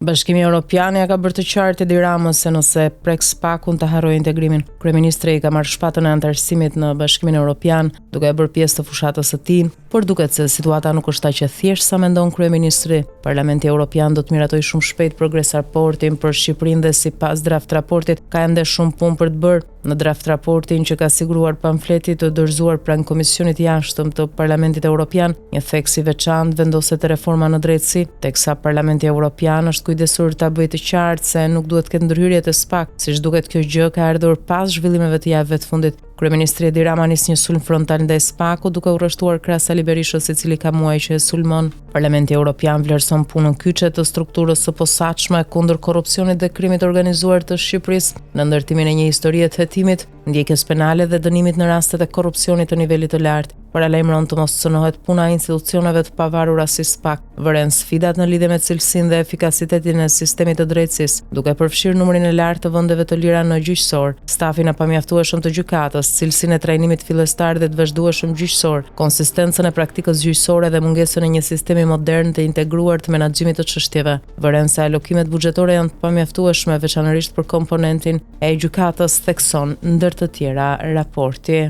Bashkimi Evropian ja ka bërë të qartë Edi Ramës se nëse prek SPAK-un të harrojë integrimin. Kryeministri ka marrë shpatën e anëtarësimit në Bashkimin Evropian, duke e bërë pjesë të fushatës së tij, por duket se situata nuk është aq e thjeshtë sa mendon kryeministri. Parlamenti Evropian do të miratojë shumë shpejt progres raportin për Shqipërinë dhe sipas draft raportit ka ende shumë punë për të bërë. Në draft raportin që ka siguruar pamfleti të dorëzuar pranë Komisionit Jashtëm të Parlamentit Evropian, një theks i veçantë vendoset reforma në drejtësi, teksa Parlamenti Evropian është kujdesur ta bëjë të qartë se nuk duhet të ketë ndërhyrje të SPAK, siç duket kjo gjë ka ardhur pas zhvillimeve të javëve të fundit. Kryeministri Edi Rama nis një sulm frontal ndaj SPAK-ut duke urrështuar krahas Sali Berishës, i cili ka muaj që e sulmon. Parlamenti Evropian vlerëson punën kyçe të strukturës së posaçme kundër korrupsionit dhe krimit organizuar të Shqipërisë në ndërtimin e një historie të hetimit, ndjekjes penale dhe dënimit në rastet e korrupsionit të nivelit të lartë. Paralajmëron të mos cënohet puna e institucioneve të pavarura si SPAK, vëren sfidat në lidhje me cilësinë dhe efikasitetin e sistemit të drejtësisë, duke përfshirë numrin e lartë të vendeve të lira në gjyqësor, stafin e pamjaftueshëm të gjykatës, cilësinë e trajnimit fillestar dhe të vazhdueshëm gjyqësor, konsistencën e praktikës gjyqësore dhe mungesën e një sistemi modern të integruar të menaxhimit të çështjeve. Vëren se alokimet buxhetore janë të pamjaftueshme, veçanërisht për komponentin e gjykatës, thekson ndër të tjera raporti.